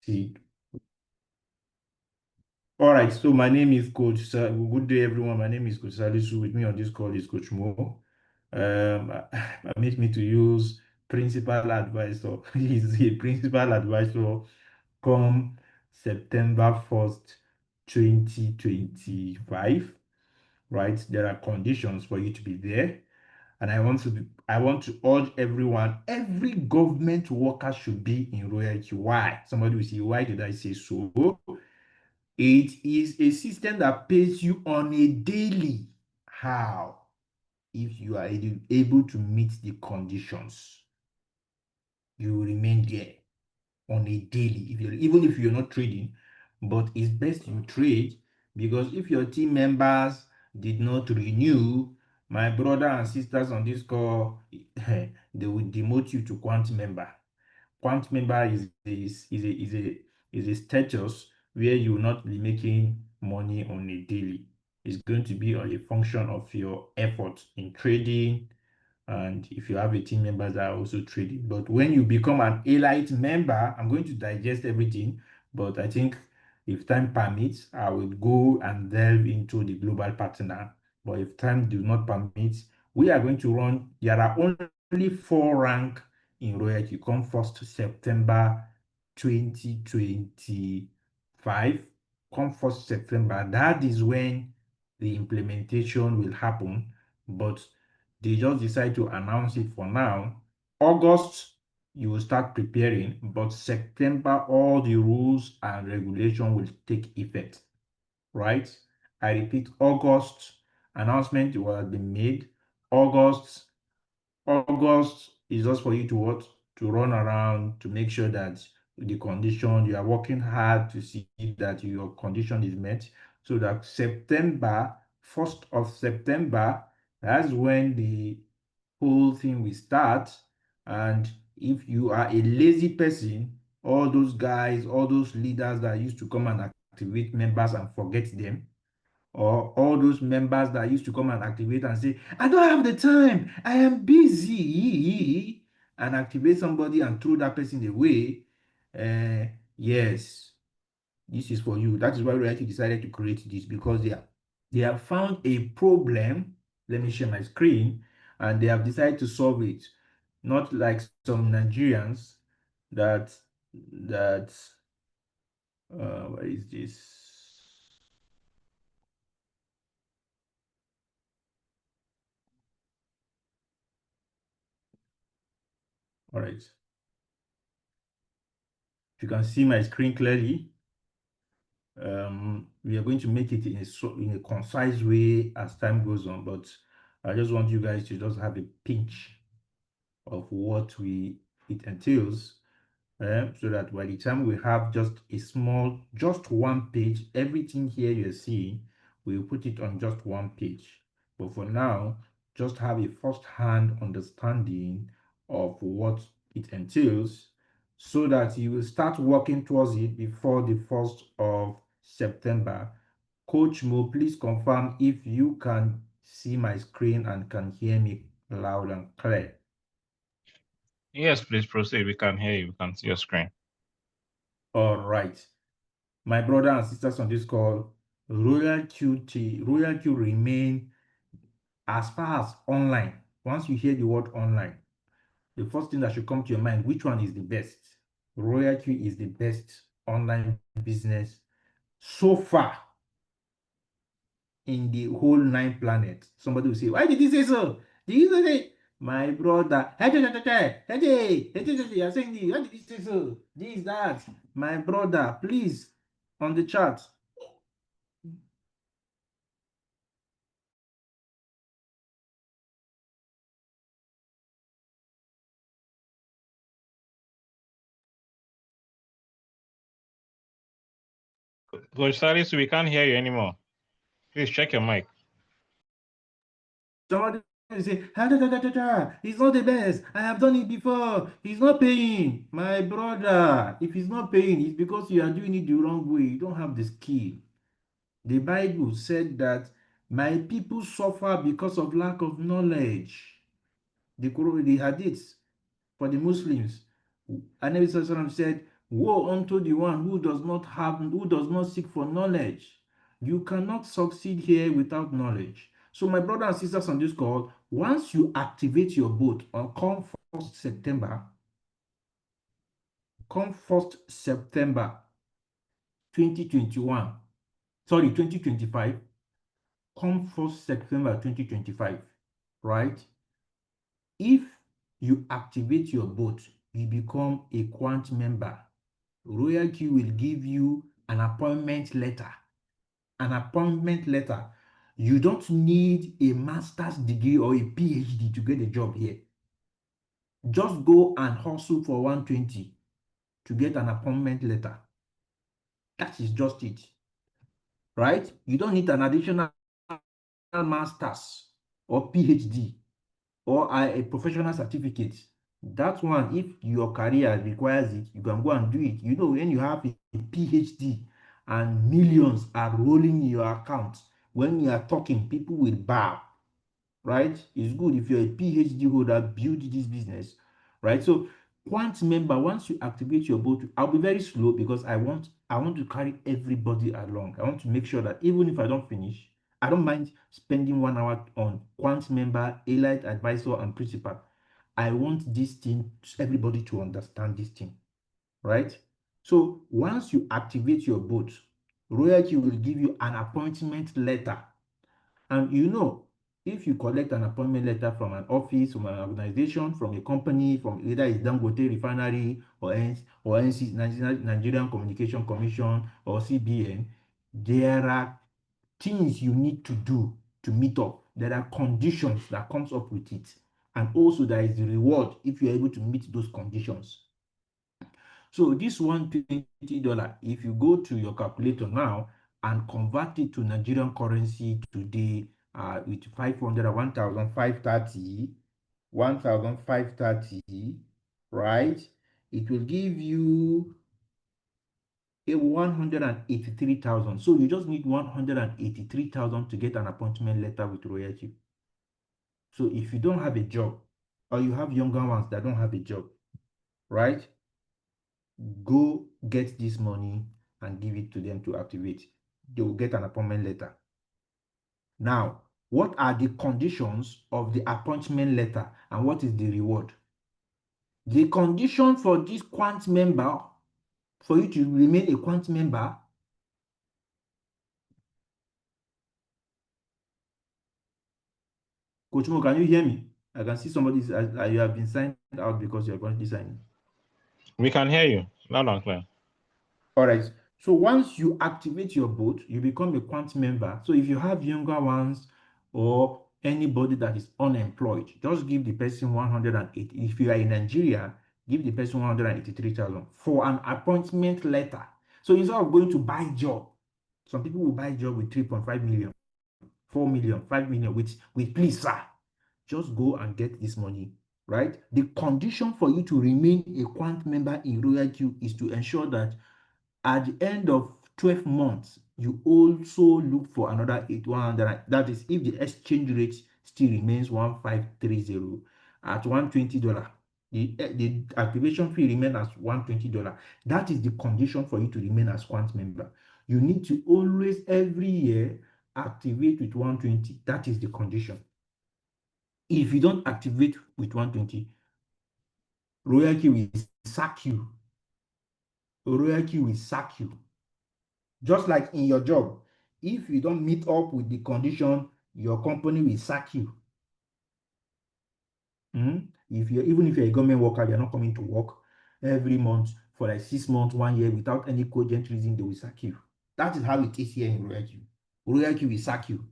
proceed. All right, so my name is Coach. Good day, everyone. My name is Coach Salisu. With me on this call is Coach Mo. Permit me to use principal advisor. He's a principal advisor come September 1st, 2025. Right, there are conditions for you to be there, and I want to urge everyone. Every government worker should be in RoyalQ. Why? Somebody will say, why did I say so? It is a system that pays you on a daily. How? If you are able to meet the conditions, you will remain there on a daily. Even if you're not trading, but it's best you trade, because if your team members did not renew, my brother and sisters on this call, they will demote you to quant member. Quant member is a status where you will not be making money on a daily. It's going to be on a function of your effort in trading, and if you have a team members that are also trading. But when you become an elite member, I'm going to digest everything, but I think if time permits, I will go and delve into the global partner. But if time do not permit, we are going to run. There are only four rank in RoyalQ. Come 1st September 2025. Come 1st September. That is when the implementation will happen. But they just decide to announce it for now. August, you will start preparing, but September, all the rules and regulation will take effect, right? I repeat, August, announcement will have been made. August is just for you to what? To run around to make sure that the condition, you are working hard to see that your condition is met, so that September, 1st of September, that's when the whole thing will start. And if you are a lazy person, all those guys, all those leaders that used to come and activate members and forget them, or all those members that used to come and activate and say, I don't have the time, I am busy, and activate somebody and throw that person away. Yes, this is for you. That is why we actually decided to create this, because they have found a problem. Let me share my screen, and they have decided to solve it. Not like some Nigerians that what is this? All right. If you can see my screen clearly, we are going to make it in a concise way as time goes on, but I just want you guys to just have a pinch of what it entails, so that by the time we have just one page, everything here you're seeing, we'll put it on just one page. But for now, just have a first-hand understanding of what it entails, so that you will start working towards it before the 1st of September. Coach Mo, please confirm if you can see my screen and can hear me loud and clear. Yes, please proceed. We can hear you. We can see your screen. All right. My brother and sisters on this call, RoyalQ remain as far as online. Once you hear the word online, the first thing that should come to your mind, which one is the best? RoyalQ is the best online business so far in the whole 9 planets. Somebody will say, why did you say so? Did you say, my brother, hey, you're saying this, why did you say so? This, that. My brother, please, on the chat, Coach Salis, we can't hear you anymore. Please check your mic. somebody will say, he's not the best. I have done it before. He's not paying. My brother, if he's not paying, it's because you are doing it the wrong way. You don't have the skill. The Bible said that my people suffer because of lack of knowledge. The Hadith for the Muslims, Anabi Sallallahu said, Woe unto the one who does not seek for knowledge. You cannot succeed here without knowledge. So, my brothers and sisters on this call, once you activate your boat on come 1st September, come 1st September 2021, sorry, 2025, come 1st September 2025, right? If you activate your boat, you become a quant member. RoyalQ will give you an appointment letter. An appointment letter. You don't need a master's degree or a PhD to get a job here. Just go and hustle for 120 to get an appointment letter. That is just it, right? You don't need an additional master's or PhD or a professional certificate. That one, if your career requires it, you can go and do it. You know, when you have a PhD and millions are rolling in your account, when you are talking, people will bow, right? It's good if you're a PhD holder, build this business, right? So, quant member, once you activate your boat, I'll be very slow because I want to carry everybody along. I want to make sure that even if I don't finish, I don't mind spending 1 hour on quant member, elite advisor, and principal. I want this thing, everybody to understand this thing, right? So once you activate your boat, RoyalQ will give you an appointment letter. And you know, if you collect an appointment letter from an office, from an organization, from a company, from either it's Dangote Refinery or NC, Nigerian Communication Commission or CBN, there are things you need to do to meet up. There are conditions that comes up with it. And also there is the reward if you're able to meet those conditions. So this $120, if you go to your calculator now and convert it to Nigerian currency today with 500 and 1,530, right? It will give you a 183,000. So you just need 183,000 to get an appointment letter with RoyalQ. So if you don't have a job or you have younger ones that don't have a job, right? Go get this money and give it to them to activate. They will get an appointment letter. Now, what are the conditions of the appointment letter and what is the reward? The condition for this quant member, for you to remain a quant member, Coach Mo, can you hear me? I can see somebody, you have been signed out because you're currently signing. We can hear you loud and clear. All right. So once you activate your boat, you become a quant member. So if you have younger ones or anybody that is unemployed, just give the person 108. If you are in Nigeria, give the person 183,000 for an appointment letter. So instead of going to buy job, some people will buy job with 3.5 million, 4 million, 5 million with please, sir, just go and get this money, right? The condition for you to remain a quant member in RoyalQ is to ensure that at the end of 12 months, you also look for another 100. That is, if the exchange rate still remains 1530 at $120, the activation fee remains as $120. That is the condition for you to remain as quant member. You need to always, every year, activate with 120. That is the condition. If you don't activate with 120, RoyalQ will sack you. RoyalQ will sack you. Just like in your job, if you don't meet up with the condition, your company will sack you. If you're even if you're a government worker, you're not coming to work every month for like 6 months, 1 year without any cogent reason, they will sack you. That is how it is here in RoyalQ. RoyalQ will sack you.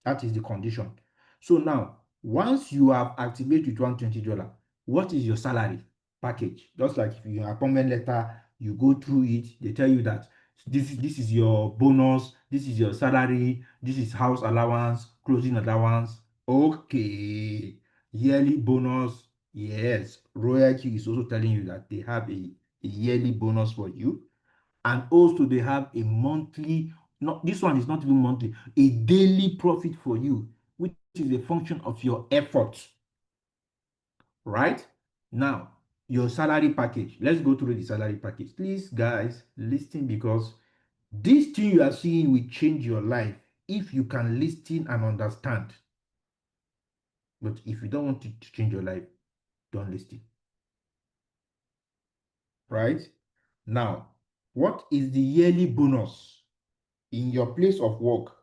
That is the condition. So now, once you have activated with $120, what is your salary package? Just like if you have appointment letter, you go through it, they tell you that this is your bonus, this is your salary, this is house allowance, clothing allowance. Okay, yearly bonus. Yes, RoyalQ is also telling you that they have a yearly bonus for you, and also they have a monthly, not this one is not even monthly, a daily profit for you, which is a function of your effort, right? Now your salary package. Let's go through the salary package. Please, guys, listen because this thing you are seeing will change your life if you can listen and understand. But if you don't want it to change your life, don't listen. Right? Now, what is the yearly bonus in your place of work?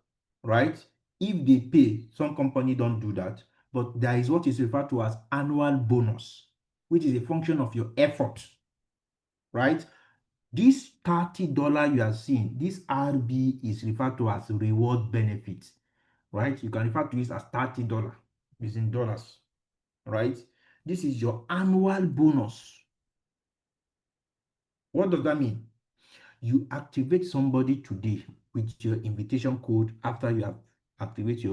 Right? If they pay, some company don't do that, but there is what is referred to as annual bonus, which is a function of your effort. Right? This $30 you are seeing, this RB is referred to as reward benefit, right? You can refer to this as $30. It's in dollars, right? This is your annual bonus. What does that mean? You activate somebody today with your invitation code after you have activated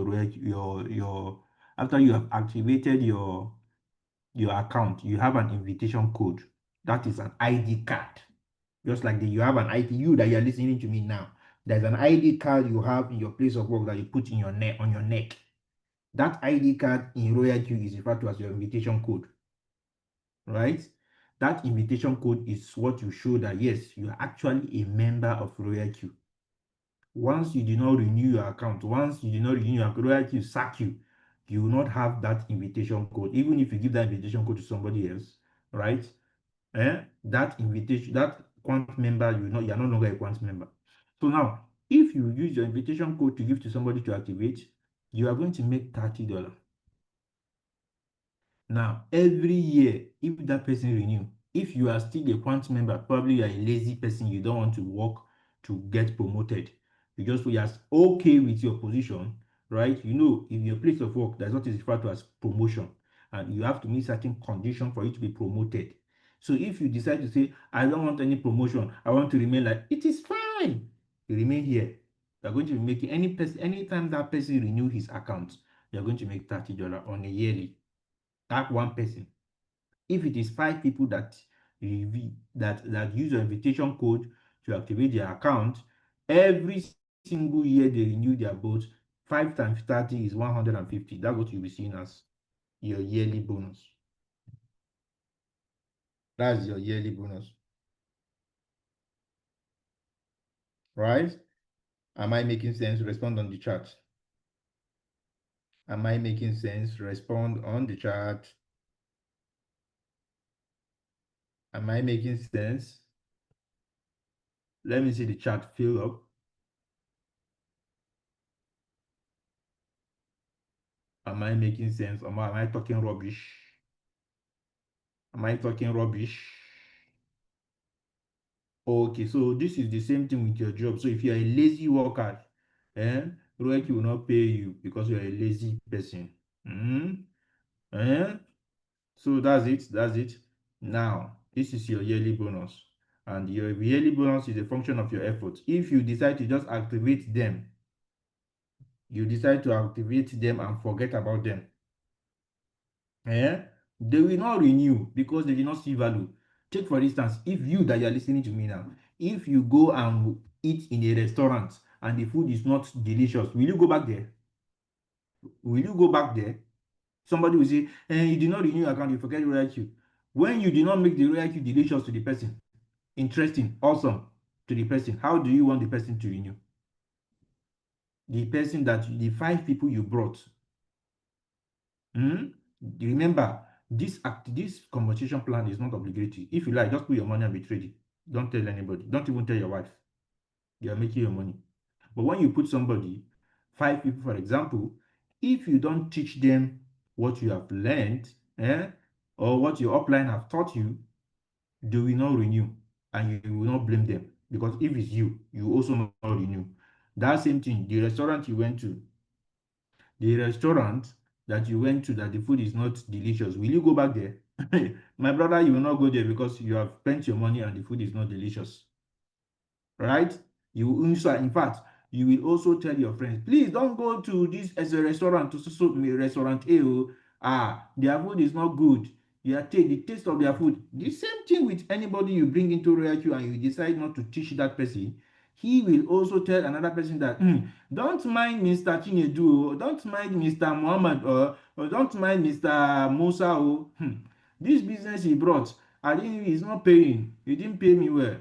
your after you have activated your account. You have an invitation code. That is an ID card. Just like you have an ID, you that you're listening to me now, there's an ID card you have in your place of work that you put in your neck on your neck. That ID card in RoyalQ is referred to as your invitation code, right? That invitation code is what you show that yes, you are actually a member of RoyalQ. Once you do not renew your account, once you do not renew your RoyalQ sack you, you will not have that invitation code. Even if you give that invitation code to somebody else, right? That invitation, that Quant member, you are no longer a Quant member. So now, if you use your invitation code to give to somebody to activate, you are going to make $30. Now, every year, if that person renew, if you are still a Quant member, probably you are a lazy person, you don't want to work to get promoted. You just you are okay with your position, right? You know, in your place of work, that's what is referred to as promotion, and you have to meet certain conditions for you to be promoted. So if you decide to say, I don't want any promotion, I want to remain like it is fine, you remain here. You're going to be making any person anytime that person renew his account, you're going to make $30 on a yearly. That one person. If it is 5 people that use your invitation code to activate their account, every single year they renew their boat. 5 times 30 is 150. That's what you'll be seeing as your yearly bonus. That's your yearly bonus. Right? Am I making sense? Respond on the chat. Am I making sense? Respond on the chat. Am I making sense? Let me see the chat fill up. Am I making sense? Am I talking rubbish? Am I talking rubbish? Okay, so this is the same thing with your job. So if you're a lazy worker, eh, RoyalQ will not pay you because you're a lazy person. Mm? Eh? So that's it. That's it. Now, this is your yearly bonus. And your yearly bonus is a function of your effort. If you decide to just activate them, you decide to activate them and forget about them, eh? They will not renew because they did not see value. Take for instance, if you that you are listening to me now, if you go and eat in a restaurant and the food is not delicious, will you go back there? Will you go back there? Somebody will say, you did not renew your account, you forget RoyalQ. When you did not make the RoyalQ delicious to the person, interesting, awesome to the person, how do you want the person to renew? The person the 5 people you brought. Remember, this conversation plan is not obligatory. If you like, just put your money and be trading. Don't tell anybody. Don't even tell your wife. You are making your money. But when you put somebody, 5 people, for example, if you don't teach them what you have learned, or what your upline have taught you, they will not renew, and you will not blame them because if it's you, you also not renew. That same thing, the restaurant that you went to that the food is not delicious, will you go back there? My brother, you will not go there because you have spent your money and the food is not delicious, right? You will also, in fact, you will also tell your friends, please don't go to this as a restaurant to restaurant A. Their food is not good. The taste of their food. The same thing with anybody you bring into RoyalQ and you decide not to teach that person, he will also tell another person that don't mind Mr. Chinedu, don't mind Mr. Muhammad, or don't mind Mr. Musa. This business he brought, I didn't, he's not paying. You didn't pay me well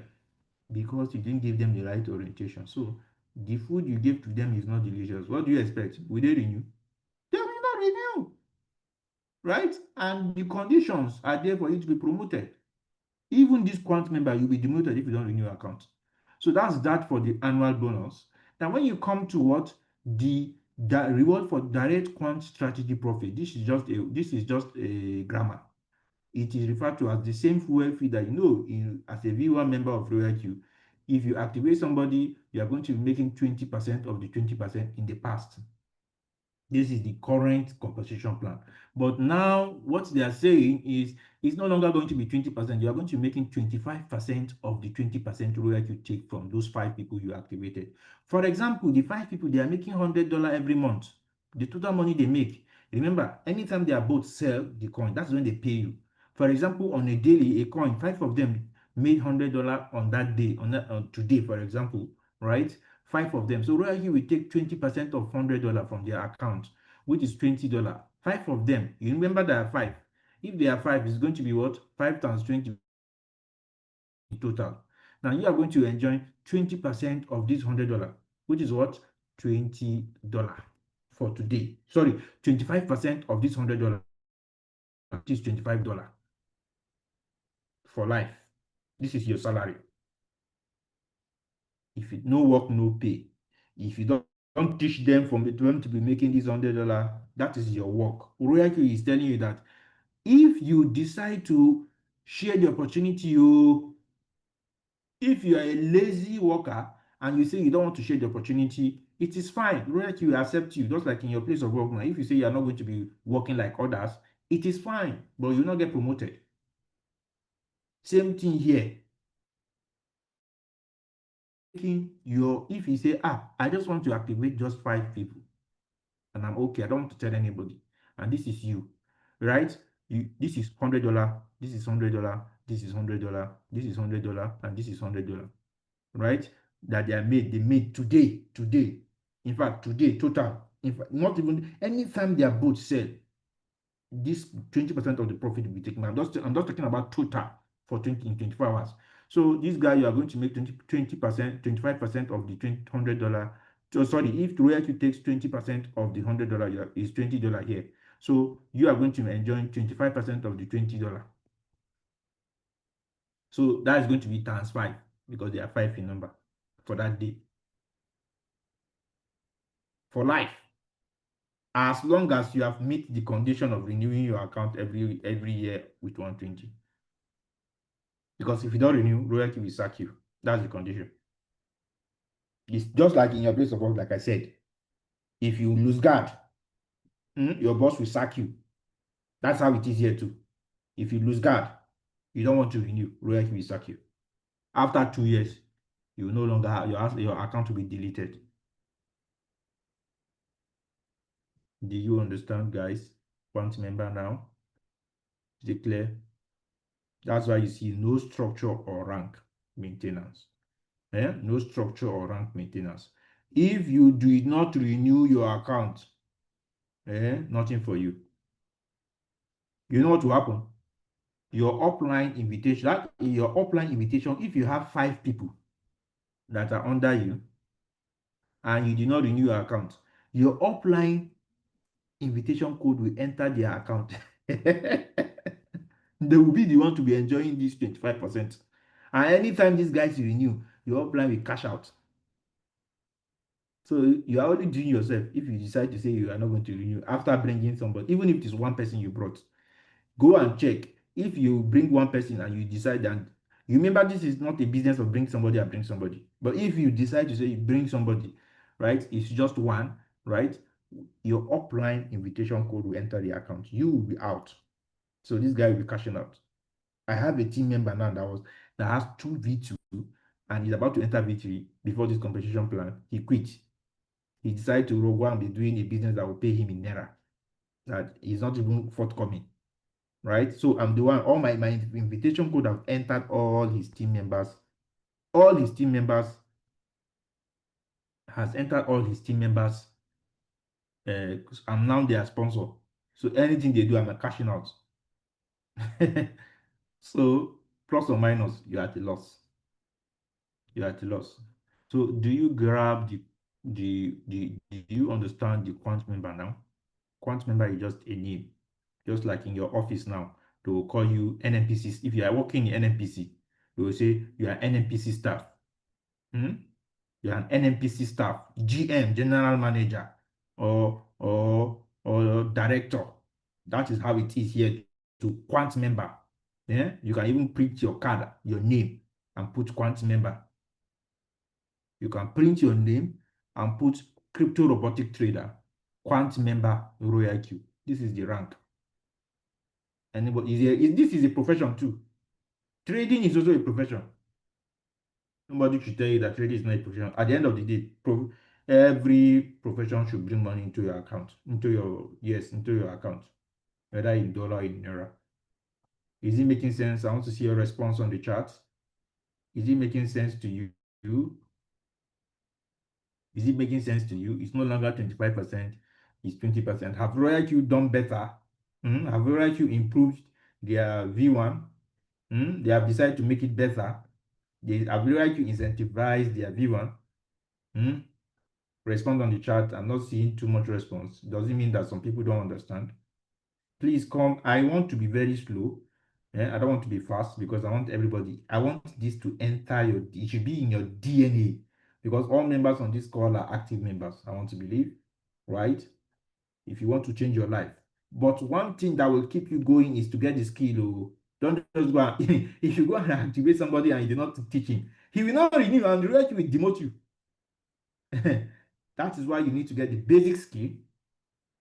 because you didn't give them the right orientation. So the food you gave to them is not delicious. What do you expect? Will they renew? They will not renew, right? And the conditions are there for you to be promoted. Even this quant member, you'll be demoted if you don't renew your account. So that's that for the annual bonus. Now, when you come to what the reward for direct quant strategy profit, this is just a grammar. It is referred to as the same fuel fee that as a V1 member of RoyalQ. If you activate somebody, you are going to be making 20% of the 20% in the past. This is the current compensation plan. But now what they are saying is it's no longer going to be 20%. You are going to be making 25% of the 20% royalty you take from those 5 people you activated. For example, the 5 people, they are making $100 every month. The total money they make. Remember, anytime they are both sell the coin, that's when they pay you. For example, on a daily, a coin, 5 of them made $100 on that day, on today, for example, right? 5 of them. So RoyalQ will take 20% of $100 from their account, which is $20. 5 of them. You remember there are 5. If there are 5, it's going to be what? 5 times 20 in total. Now you are going to enjoy 20% of this $100, which is what? $20 for today. Sorry, 25% of this $100, which is $25 for life. This is your salary. If it no work, no pay. If you don't teach them them to be making this $100, that is your work. RoyalQ is telling you that if you decide to share the opportunity, if you are a lazy worker and you say you don't want to share the opportunity, it is fine. RoyalQ will accept you, just like in your place of work now. If you say you are not going to be working like others, it is fine, but you will not get promoted. Same thing here. If you say, I just want to activate just 5 people, and I'm okay, I don't want to tell anybody, and this is you, right? This is $100, this is $100, this is $100, this is $100, and this is $100, right? That they made today. In fact, today total. In fact, not even anytime they are both sell, this 20% of the profit will be taken. I'm just talking about total for 24 hours. So this guy, you are going to make 20%, 25% of the $100. So sorry, if RoyalQ takes 20% of the $100, is $20 here. So you are going to enjoy 25% of the $20. So that is going to be times 5 because they are 5 in number for that day. For life. As long as you have met the condition of renewing your account every year with 120. Because if you don't renew, RoyalQ will sack you. That's the condition. It's just like in your place of work, like I said. If you lose guard, your boss will sack you. That's how it is here too. If you lose guard, you don't want to renew, RoyalQ will sack you. After 2 years, you will no longer have your account will be deleted. Do you understand, guys? Quant member now? Is it clear? That's why you see no structure or rank maintenance. No structure or rank maintenance. If you do not renew your account, nothing for you. You know what will happen? Your upline invitation, if you have 5 people that are under you and you do not renew your account, your upline invitation code will enter their account. They will be the one to be enjoying this 25%. And anytime these guys renew, your upline will cash out. So you are only doing yourself if you decide to say you are not going to renew after bringing somebody, even if it is one person you brought. Go and check. If you bring one person and you decide, and you remember this is not a business of bring somebody and bring somebody. But if you decide to say you bring somebody, right, it's just one, right? Your upline invitation code will enter the account. You will be out. So this guy will be cashing out. I have a team member now that has 2 V2 and he's about to enter V3 before this competition plan. He quit. He decided to go and be doing a business that will pay him in Naira. That is not even forthcoming. Right? So I'm the one, all my invitation code have entered all his team members. All his team members has entered all his team members. I'm now their sponsor. So anything they do, I'm cashing out. So plus or minus, you're at a loss. You're at a loss. So do you grab do you understand the quant member now? Quant member is just a name. Just like in your office now, they will call you NNPC. If you are working in NNPC, they will say you are NNPC staff. Hmm? You're an NNPC staff, GM, general manager, or director. That is how it is here to quant member. Yeah? You can even print your card, your name, and put quant member. You can print your name and put crypto robotic trader, quant member, RoyalQ. This is the rank. Anybody this is a profession too. Trading is also a profession. Nobody should tell you that trading is not a profession. At the end of the day, every profession should bring money into your account, into your account, whether in dollar or in naira. Is it making sense? I want to see your response on the chat. Is it making sense to you? Is it making sense to you? It's no longer 25%, it's 20%. Have RoyalQ done better? Have RoyalQ improved their V1? They have decided to make it better. They have RoyalQ incentivized their V1. Respond on the chat. I'm not seeing too much response. Doesn't mean that some people don't understand. Please come. I want to be very slow. I don't want to be fast because I want everybody. I want this to enter it should be in your DNA because all members on this call are active members. I want to believe, right? If you want to change your life. But one thing that will keep you going is to get the skill. Oh. Don't just go and, if you go and activate somebody and you do not teach him, he will not renew and the rest will demote you. That is why you need to get the basic skill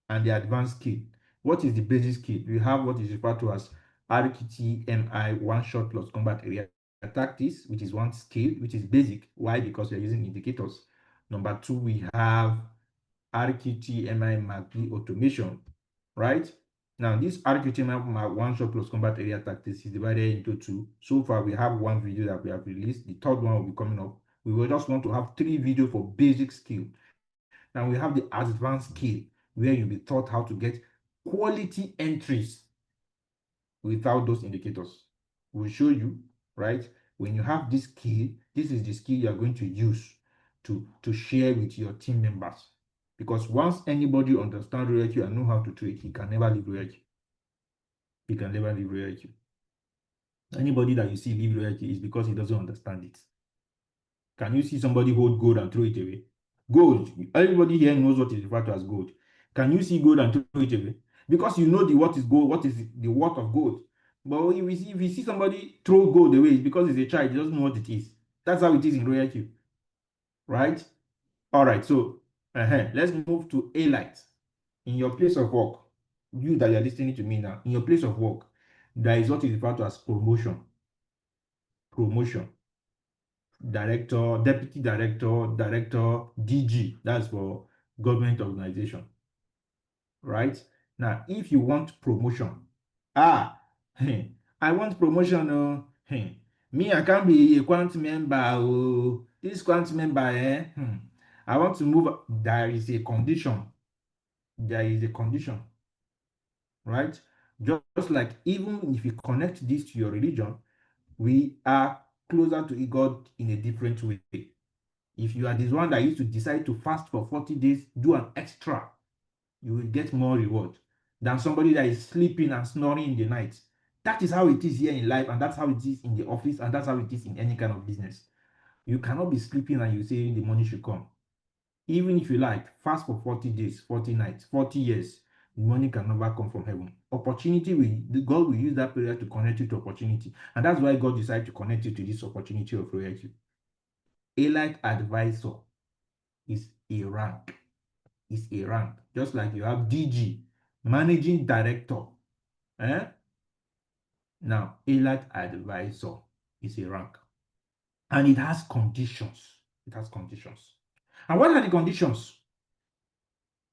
and the advanced skill. What is the basic skill? We have what is referred to as RQTMI, one shot plus combat area tactics, which is one skill, which is basic. Why? Because we are using indicators. Number two, we have RQTMI MACD automation, right? Now, this RQTMI one shot plus combat area tactics is divided into two. So far, we have one video that we have released. The third one will be coming up. We will just want to have 3 videos for basic skill. Now we have the advanced skill where you'll be taught how to get quality entries without those indicators. We'll show you, right? When you have this skill, this is the skill you are going to use to share with your team members. Because once anybody understands RoyalQ and know how to trade, he can never leave RoyalQ. He can never leave RoyalQ. Anybody that you see leave RoyalQ is because he doesn't understand it. Can you see somebody hold gold and throw it away? Gold. Everybody here knows what is referred to as gold. Can you see gold and throw it away? Because you know what is gold, what is the worth of gold. But if you see somebody throw gold away, it's because it's a child, he doesn't know what it is. That's how it is in RoyalQ. Right? All right, so let's move to A-Light. In your place of work, you that you're listening to me now, in your place of work, there is what is referred to as promotion. Promotion. Director, deputy director, director, DG. That's for government organization, right? Now, if you want promotion, I want promotion. Me, I can't be a quant member. Oh, this quant member, I want to move. There is a condition. There is a condition, right? Just like even if you connect this to your religion, we are closer to God in a different way. If you are this one that used to decide to fast for 40 days, do an extra, you will get more reward than somebody that is sleeping and snoring in the night. That is how it is here in life, and that's how it is in the office, and that's how it is in any kind of business. You cannot be sleeping and you say the money should come. Even if you like, fast for 40 days, 40 nights, 40 years, the money can never come from heaven. God will use that period to connect you to opportunity. And that's why God decided to connect you to this opportunity of RoyalQ. A-Light advisor is a rank. Is a rank. Just like you have DG, managing director. Now, A-Light advisor is a rank. And it has conditions. It has conditions. And what are the conditions?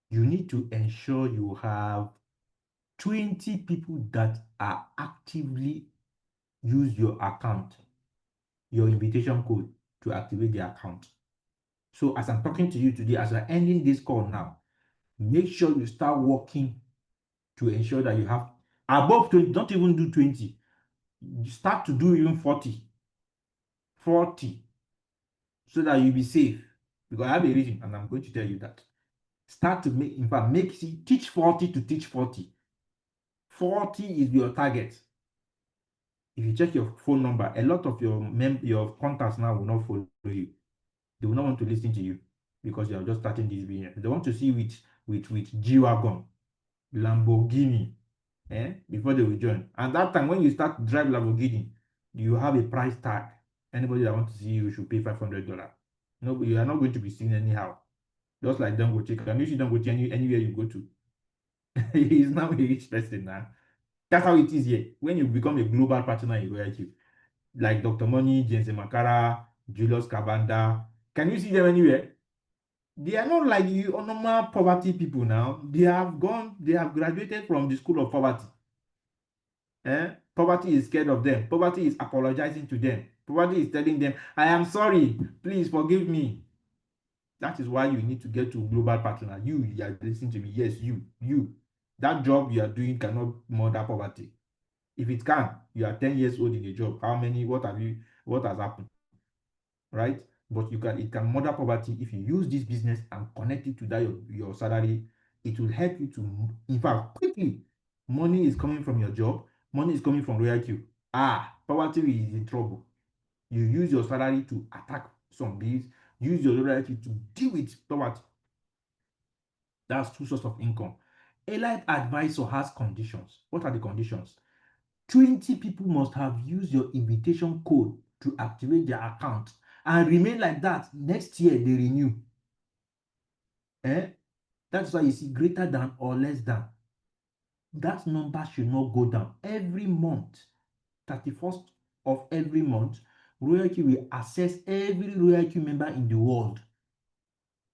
You need to ensure you have 20 people that are actively use your account, your invitation code to activate the account. So as I'm talking to you today, as we're ending this call now, make sure you start working to ensure that you have above 20, don't even do 20. Start to do even 40, 40, so that you'll be safe. Because I have a reason, and I'm going to tell you that. Start to make, in fact, teach 40 to teach 40. 40 is your target. If you check your phone number, a lot of your contacts now will not follow you. They will not want to listen to you because you are just starting this business. They want to see with G-Wagon, Lamborghini, before they will join. And that time when you start to drive Lamborghini, you have a price tag. Anybody that wants to see you should pay $500. No, you are not going to be seen anyhow. Just like Dangote. Can you see Dangote anywhere you go to? He is now a rich person now. That's how it is here. When you become a global partner in RoyalQ, like Dr. Money, Jensen Makara, Julius Kabanda, can you see them anywhere? They are not like you normal poverty people now. They have graduated from the school of poverty. Poverty is scared of them. Poverty is apologizing to them. Poverty is telling them, I am sorry, please forgive me. That is why you need to get to global partner. You are listening to me. Yes, you. That job you are doing cannot murder poverty. If it can, you are 10 years old in a job. What has happened? Right? But it can murder poverty if you use this business and connect it to that your salary. It will help you to, in fact, quickly. Money is coming from your job, money is coming from RoyalQ. Poverty is in trouble. You use your salary to attack some bills, use your salary to deal with poverty. That's two sources of income. Allied advisor has conditions. What are the conditions? 20 people must have used your invitation code to activate their account and remain like that. Next year, they renew. That's why you see greater than or less than. That number should not go down. Every month, 31st of every month, RoyalQ will assess every RoyalQ member in the world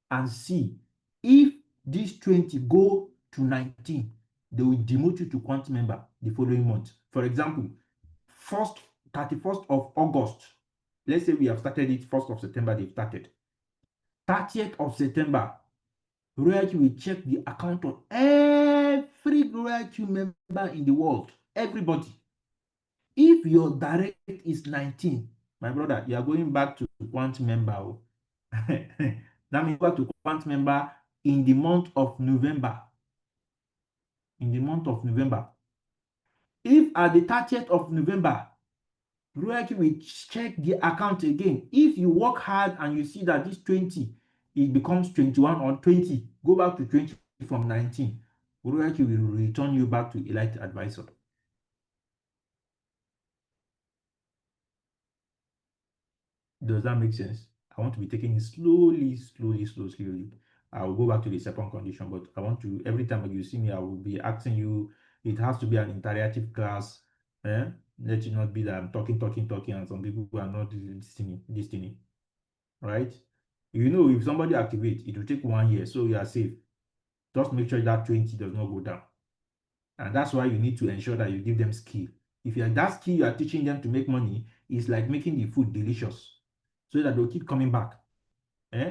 and see if these 20 go to 19, they will demote you to quant member the following month. For example, 31st of August, let's say we have started it 1st of September, they've started. 30th of September, RoyalQ will check the account of every RoyalQ member in the world, everybody. If your direct is 19, my brother, you are going back to quant member. That means back to quant member in the month of November. In the month of November. If at the 30th of November, RoyalQ will check the account again. If you work hard and you see that this 20, it becomes 21 or 20, go back to 20 from 19. RoyalQ will return you back to elite advisor. Does that make sense? I want to be taking it slowly. I will go back to the second condition, but I want to, every time you see me, I will be asking you, it has to be an interactive class. Let it not be that I'm talking, and some people who are not listening. Right? If somebody activates, it will take 1 year, so you are safe. Just make sure that 20 does not go down. And that's why you need to ensure that you give them skill. If that skill you are teaching them to make money is like making the food delicious, so that they'll keep coming back.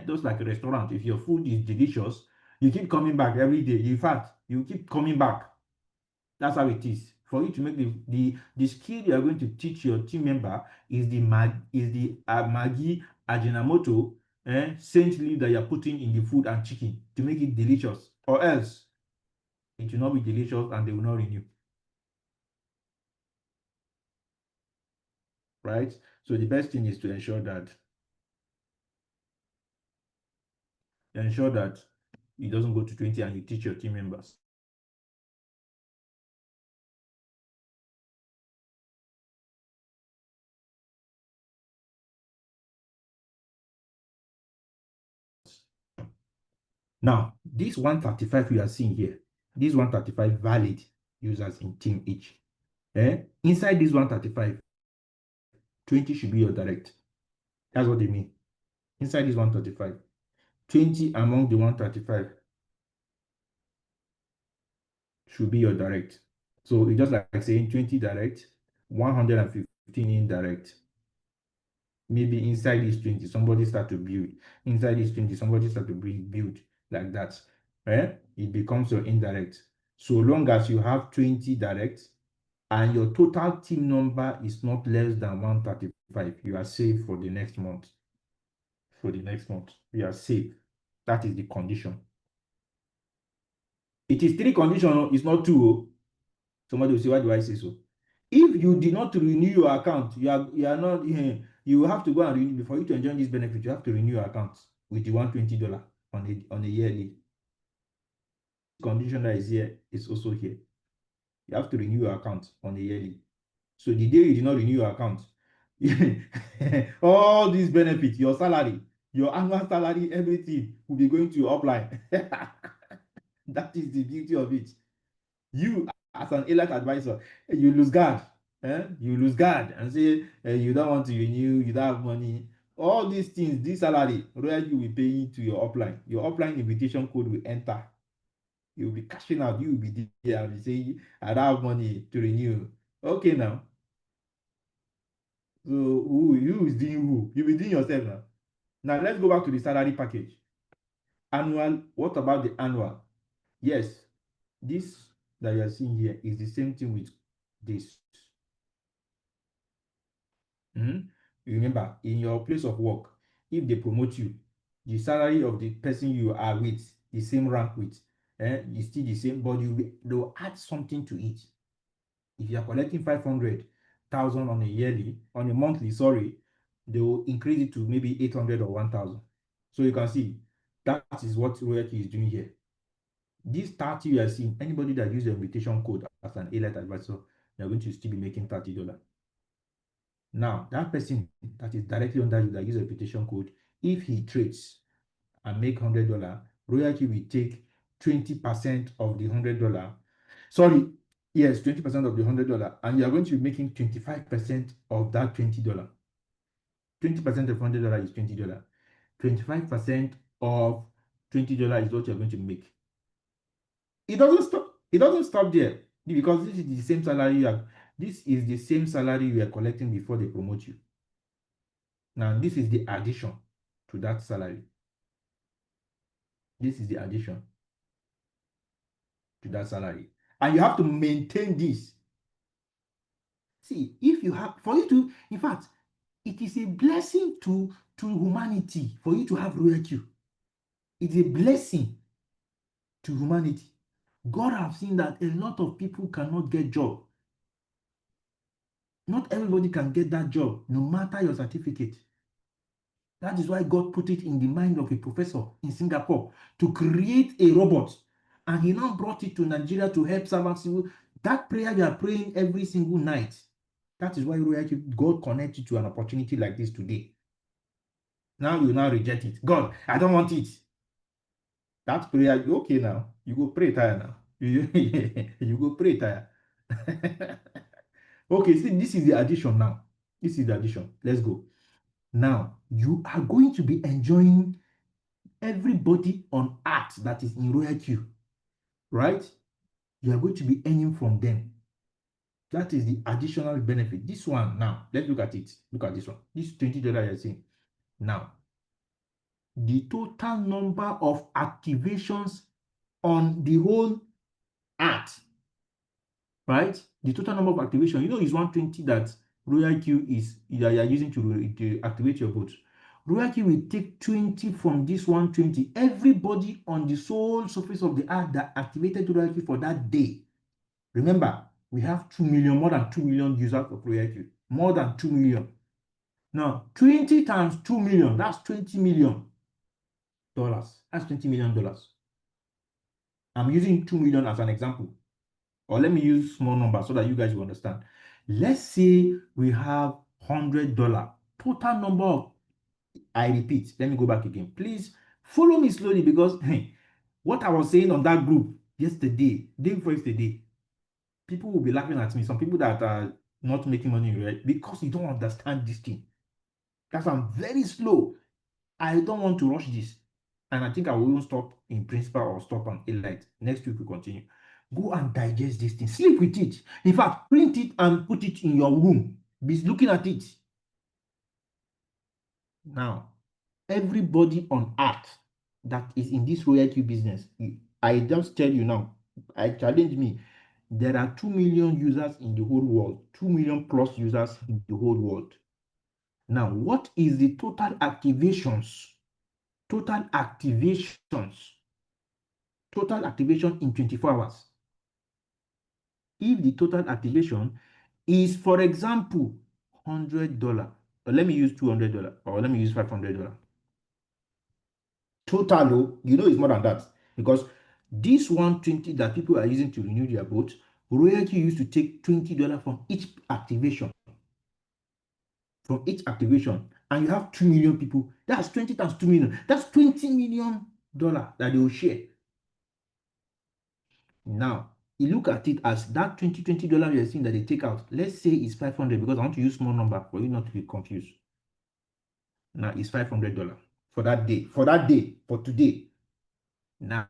Just like a restaurant, if your food is delicious, you keep coming back every day. In fact, you keep coming back. That's how it is. For you to make the skill you are going to teach your team member is the Maggi, Ajinomoto, saint leaf that you're putting in the food and chicken to make it delicious. Or else, it will not be delicious and they will not renew. Right? So the best thing is to ensure that it doesn't go to 20 and you teach your team members. Now, this 135 you are seeing here, this 135 valid users in team each. Inside this 135, 20 should be your direct. That's what they mean. Inside this 135, 20 among the 135 should be your direct. So it's just like saying 20 direct, 115 indirect. Maybe inside this 20, somebody start to build. Inside this 20, somebody start to build like that. It becomes your indirect. So long as you have 20 direct, and your total team number is not less than 135, you are safe for the next month. For the next month, you are safe. That is the condition. It is three conditions, it's not two. Oh. Somebody will say, why do I say so? If you did not renew your account, you are not you have to go and renew before you to enjoy this benefit. You have to renew your account with the $120 on a yearly. Condition that is here is also here. You have to renew your account on a yearly. So the day you did not renew your account, all these benefits, your salary, your annual salary, everything will be going to your upline. That is the beauty of it. You, as an elite advisor, you lose guard. You lose guard and say you don't want to renew, you don't have money. All these things, this salary, royalty will pay you to your upline. Your upline invitation code will enter. You will be cashing out. You will be there and be saying, I don't have money to renew. Okay, now. So who is doing who? You'll be doing yourself now. Now let's go back to the salary package. Annual, what about the annual? Yes, this that you are seeing here is the same thing with this. Remember, in your place of work, if they promote you, the salary of the person you are with, the same rank with, is still the same, but they'll add something to it. If you are collecting 500,000 on a monthly, sorry, they will increase it to maybe 800 or 1,000. So you can see that is what RoyalQ is doing here. This 30 you are seeing, anybody that uses the invitation code as an elite advisor, they're going to still be making $30. Now, that person that is directly under you that uses the invitation code, if he trades and make $100, RoyalQ will take 20% of the $100. Sorry, yes, 20% of the $100, and you are going to be making 25% of that $20. 20% of $100 is $20. 25% of $20 is what you're going to make. It doesn't stop. It doesn't stop there because this is the same salary you are collecting before they promote you. Now, this is the addition to that salary. This is the addition to that salary. And you have to maintain this. See, if you have, for you to, in fact, it is a blessing to humanity for you to have RoyalQ. It's a blessing to humanity. God has seen that a lot of people cannot get job. Not everybody can get that job, no matter your certificate. That is why God put it in the mind of a professor in Singapore to create a robot. And he now brought it to Nigeria to help servants. That prayer you are praying every single night. That is why God connects you to an opportunity like this today. Now you now reject it. God, I don't want it. That prayer, okay now. You go pray tire now. You go pray tire. Okay, see, this is the addition now. This is the addition. Let's go. Now, you are going to be enjoying everybody on earth that is in RoyalQ, right? You are going to be earning from them. That is the additional benefit. This one now, let's look at it. Look at this one. This $20 you're seeing. Now, the total number of activations on the whole earth, right? The total number of activation, is 120 that RoyalQ is that you are using to activate your boat. RoyalQ will take 20 from this 120. Everybody on the sole surface of the earth that activated RoyalQ for that day. Remember, we have 2 million, more than 2 million users of RoyalQ. More than 2 million. Now, 20 times 2 million, that's $20 million. That's $20 million. I'm using 2 million as an example. Or let me use small numbers so that you guys will understand. Let's say we have $100 total number of, I repeat, let me go back again. Please follow me slowly because what I was saying on that group yesterday, day before yesterday, people will be laughing at me. Some people that are not making money, right? Because you don't understand this thing. That's why I'm very slow. I don't want to rush this. And I think I will even stop in principal or stop on elite. Next week we continue. Go and digest this thing. Sleep with it. In fact, print it and put it in your room. Be looking at it. Now, everybody on earth that is in this RoyalQ business, I just tell you now, I challenge me. there are 2 million users in the whole world, 2 million plus users in the whole world. Now, what is the total activations? Total activations. Total activation in 24 hours. If the total activation is, for example, $100, or let me use $200, or let me use $500. Total, oh, it's more than that, because this 120 that people are using to renew their boat, RoyalQ used to take $20 from each activation. And you have 2 million people. That's 20 times 2 million. That's $20 million that they will share. Now, you look at it as that $20 you're seeing that they take out. Let's say it's 500, because I want to use small number for you not to be confused. Now it's $500 for that day, for today. Now,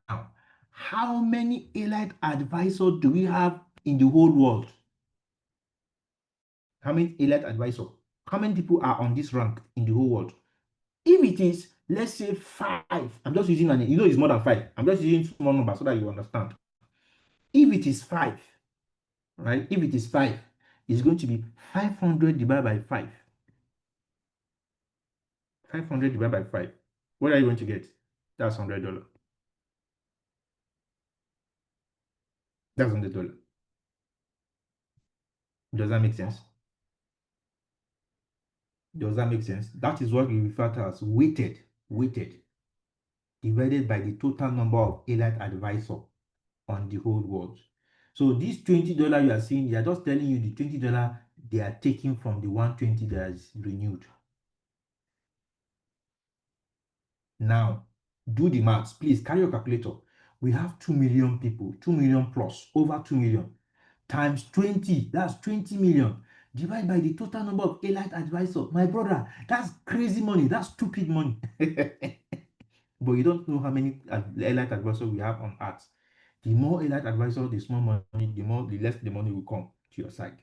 how many elite advisors do we have in the whole world? How many elite advisors? How many people are on this rank in the whole world? If it is, let's say 5, I'm just using it's more than 5. I'm just using small number so that you understand. If it is 5, right? If it is 5, it's going to be 500 divided by 5. 500 divided by 5. What are you going to get? That's $100. That's $100. Does that make sense? Does that make sense? That is what we refer to as weighted, divided by the total number of elite advisors on the whole world. So this $20 you are seeing, they are just telling you the $20 they are taking from the 120 that is renewed. Now, do the maths. Please carry your calculator. We have 2 million people, 2 million plus, over 2 million, times 20, that's 20 million. Divide by the total number of elite advisors. My brother, that's crazy money. That's stupid money. But you don't know how many elite advisors we have on earth. The more elite advisors, the small money, the less the money will come to your side.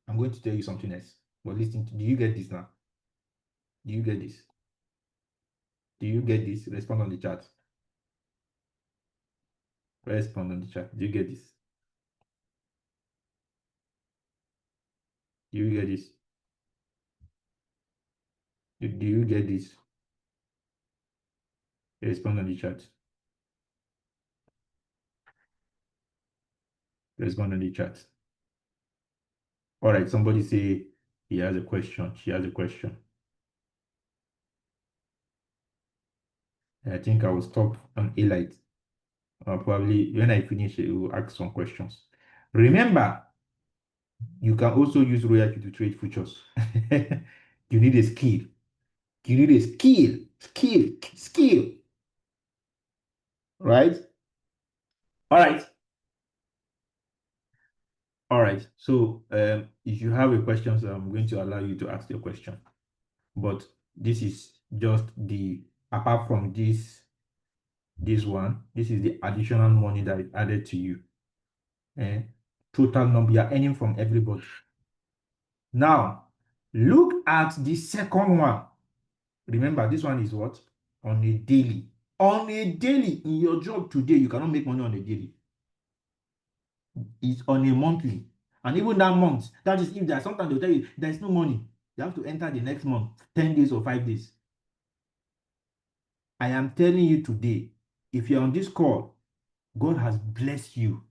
I'm going to tell you something else. But listen, do you get this now? Do you get this? Do you get this? Respond on the chat. Respond on the chat. Do you get this? Do you get this? Do you get this? Respond on the chat. Respond on the chat. All right, somebody say he has a question. She has a question. I think I will stop on elite. Probably when I finish, I will ask some questions. Remember, you can also use RoyalQ to trade futures. You need a skill. You need a skill. Right? All right. All right. So if you have a question, so I'm going to allow you to ask your question. But this is just apart from this one, this is the additional money that is added to you. Total number you are earning from everybody. Now, look at the second one. Remember, this one is what? On a daily. On a daily, in your job today, you cannot make money on a daily. It's on a monthly. And even that month, that is if there's sometimes they'll tell you there's no money. You have to enter the next month, 10 days or 5 days. I am telling you today, if you're on this call, God has blessed you.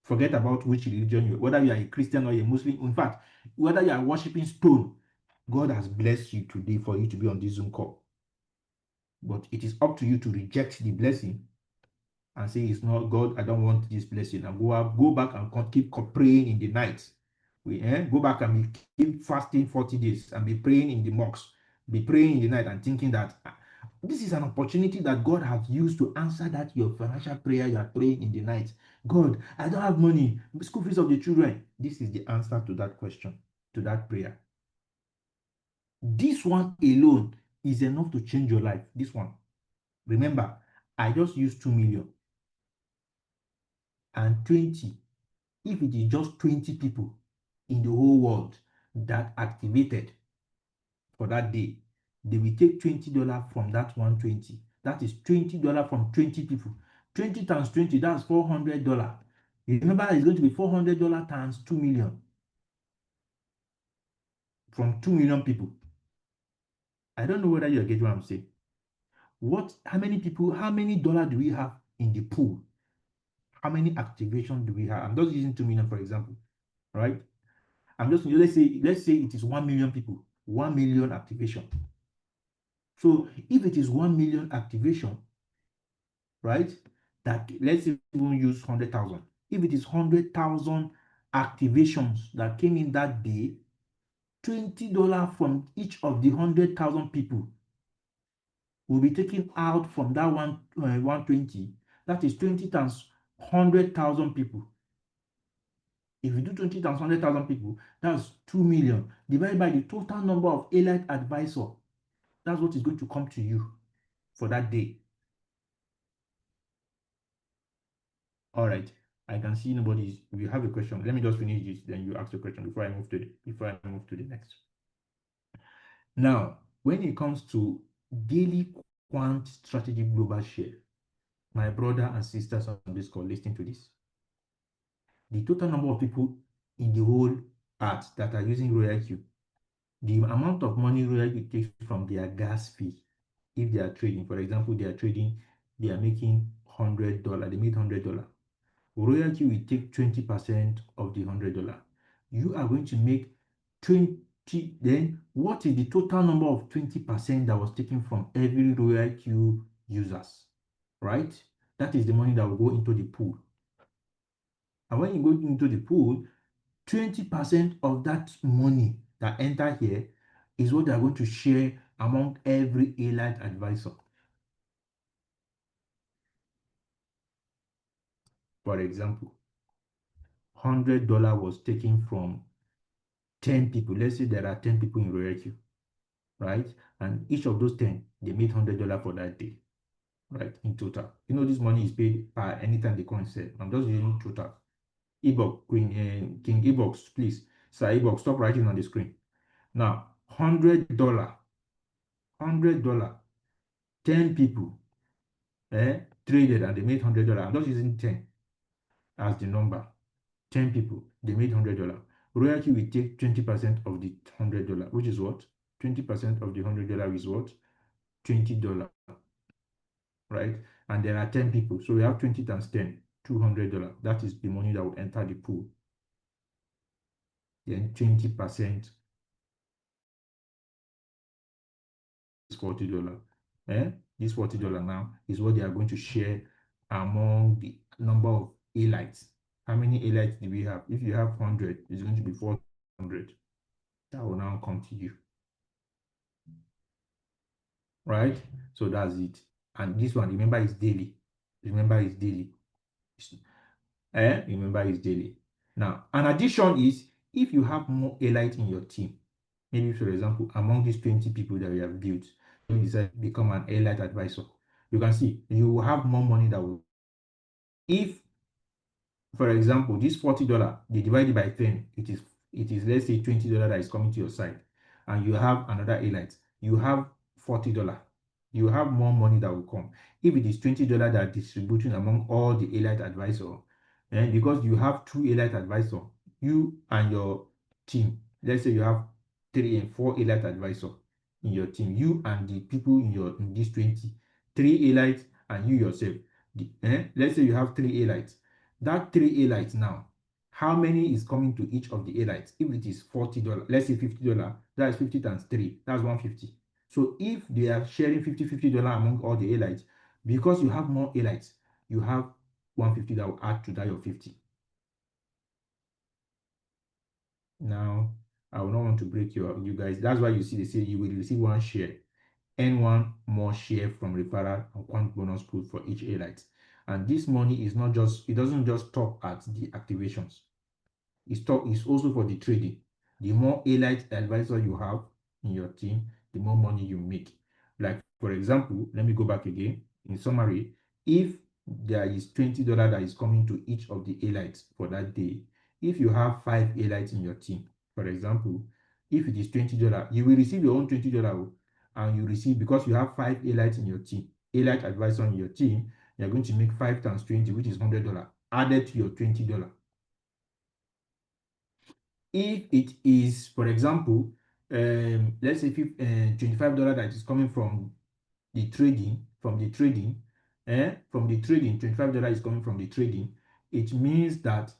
Forget about which religion you're, whether you are a Christian or a Muslim. In fact, whether you are worshiping stone, God has blessed you today for you to be on this Zoom call. But it is up to you to reject the blessing and say, it's not God, I don't want this blessing. And go back and keep praying in the night. Go back and keep fasting 40 days and be praying in the mosques. Be praying in the night and thinking that this is an opportunity that God has used to answer that your financial prayer you are praying in the night. God, I don't have money. School fees of the children. This is the answer to that question, to that prayer. This one alone is enough to change your life. This one. Remember, I just used 2 million and 20. If it is just 20 people in the whole world that activated for that day, they will take $20 from that 120. That is $20 from 20 people. 20 times 20, that's $400. Remember, it's going to be $400 times 2 million from 2 million people. I don't know whether you're getting what I'm saying. How many people, how many dollars do we have in the pool? How many activations do we have? I'm just using 2 million, for example, right? Let's say it is 1 million people, 1 million activation. So if it is 1 million activation, right? That let's even use 100,000. If it is 100,000 activations that came in that day, $20 from each of the 100,000 people will be taken out from that 120. That is 20 times 100,000 people. If you do 20 times 100,000 people, that's 2 million divided by the total number of elite advisor. That's what is going to come to you for that day. All right. I can see nobody's. If you have a question, let me just finish this. Then you ask the question before I move to the next. Now, when it comes to daily quant strategy global share, my brother and sisters on this call, listen to this. The total number of people in the whole earth that are using RoyalQ, the amount of money RoyalQ takes from their gas fee, if they are trading, for example, they are making $100, they made $100. RoyalQ will take 20% of the $100. You are going to make 20. Then what is the total number of 20% that was taken from every RoyalQ users, right? That is the money that will go into the pool. And when you go into the pool, 20% of that money that enter here is what they are going to share among every elite advisor. For example, $100 was taken from 10 people. Let's say there are 10 people in RoyalQ, right? And each of those 10, they made $100 for that day, right? In total. You know, this money is paid per anytime the coin sell. I'm just using total. King Ebox, please. Sir Ebox, stop writing on the screen. Now, $100, 10 people traded and they made $100. I'm just using 10 as the number. 10 people, they made $100. RoyalQ will take 20% of the $100, which is what? 20% of the $100 is what? $20, right? And there are 10 people. So we have 20 times 10, $200. That is the money that will enter the pool. Then 20% is $40. This $40 now is what they are going to share among the number of elites. How many elites do we have? If you have 100, it's going to be 400. That will now come to you. Right? So that's it. And this one, remember, is daily. Remember, is daily. Remember, is daily. Now, an addition is if you have more elite in your team, maybe for example, among these 20 people that we have built, you decide to become an elite advisor. You can see you will have more money that will. If, for example, this $40, they divide it by 10, it is let's say $20 that is coming to your side, and you have another elite, you have $40. You have more money that will come. If it is $20 that are distributing among all the elite advisors, and because you have 2 elite advisors, you and your team, let's say you have 3 and 4 elite advisors in your team, you and the people in this 20, 3 elites and you yourself. Let's say you have 3 elites. That 3 elites now, how many is coming to each of the elites? If it is $40, let's say $50, that is 50 times 3, that's 150. So if they are sharing $50 among all the elites, because you have more elites, you have 150 that will add to that your 50. Now, I will not want to break you guys. That's why you see they say you will receive 1 share and 1 more share from referral and quant bonus pool for each elite. And this money is not just, it doesn't just stop at the activations. It's also for the trading. The more elite advisor you have in your team, the more money you make. Like, for example, let me go back again. In summary, if there is $20 that is coming to each of the elites for that day, if you have 5 elites in your team, for example, if it is $20, you will receive your own $20, and you receive, because you have 5 elites in your team, elite advisor in your team, you're going to make 5 times 20, which is $100, added to your $20. If it is, for example, let's say $25 that is coming from the trading, $25 is coming from the trading, it means that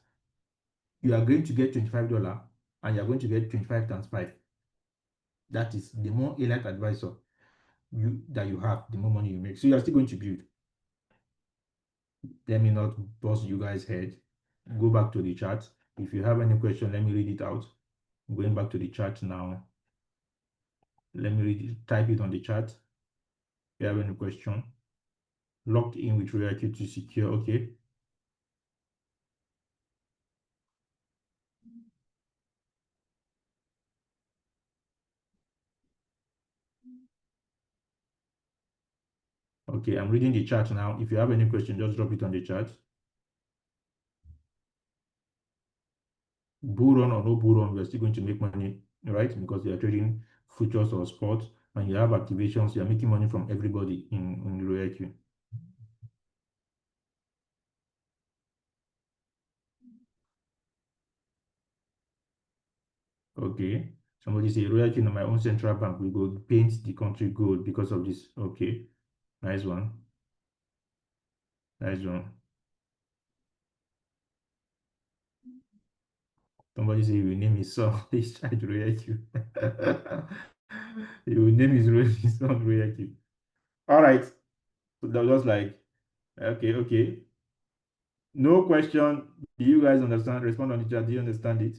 you are going to get $25 and you're going to get 25 times 5. That is, the more elite advisor that you have, the more money you make. So you're still going to build. Let me not bust you guys' head. Go back to the chart. If you have any question, let me read it out. I'm going back to the chart now. Let me read it, type it on the chat. If you have any question, locked in with RoyalQ to secure. Okay. Okay, I'm reading the chat now. If you have any question, just drop it on the chat. Bull run or no bull run, we're still going to make money, right? Because you are trading futures or sports, and you have activations, you are making money from everybody in RoyalQ. Okay. Somebody say RoyalQ on my own central bank, we go paint the country gold because of this. Okay. Nice one. Nice one. Somebody say your name is son. He's trying to RoyalQ. Your name is his son RoyalQ. All right. So that was like, okay, okay. No question. Do you guys understand? Respond on the chat. Do you understand it?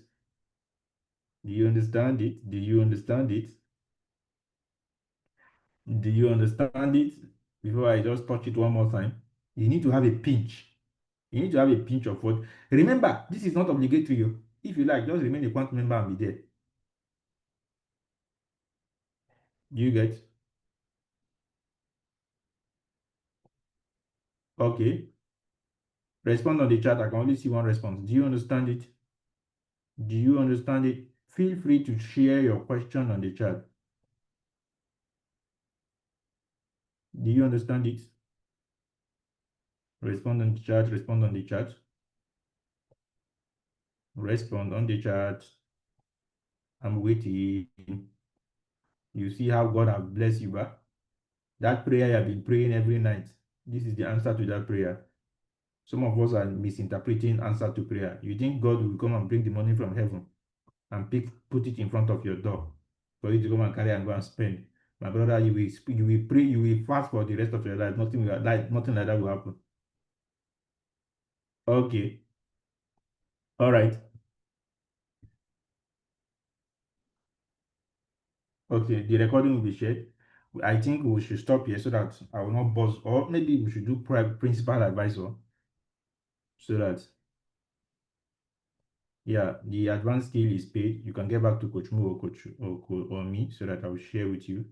Do you understand it? Do you understand it? Do you understand it? Before I just touch it one more time, you need to have a pinch. You need to have a pinch of what. Remember, this is not obligatory. If you like, just remain a quant member and be there. Do you get? Okay. Respond on the chat. I can only see one response. Do you understand it? Do you understand it? Feel free to share your question on the chat. Do you understand it? Respond on the chat. Respond on the chat. Respond on the chat. I'm waiting. You see how God has blessed you back? That prayer you have been praying every night. This is the answer to that prayer. Some of us are misinterpreting answer to prayer. You think God will come and bring the money from heaven and put it in front of your door for you to come and carry and go and spend. My brother, you will pray, you will fast for the rest of your life. Nothing like that will happen. Okay. All right. Okay. The recording will be shared. I think we should stop here so that I will not buzz, or maybe we should do principal advisor so that, yeah, the advanced skill is paid. You can get back to Coach Mo or or me so that I will share with you.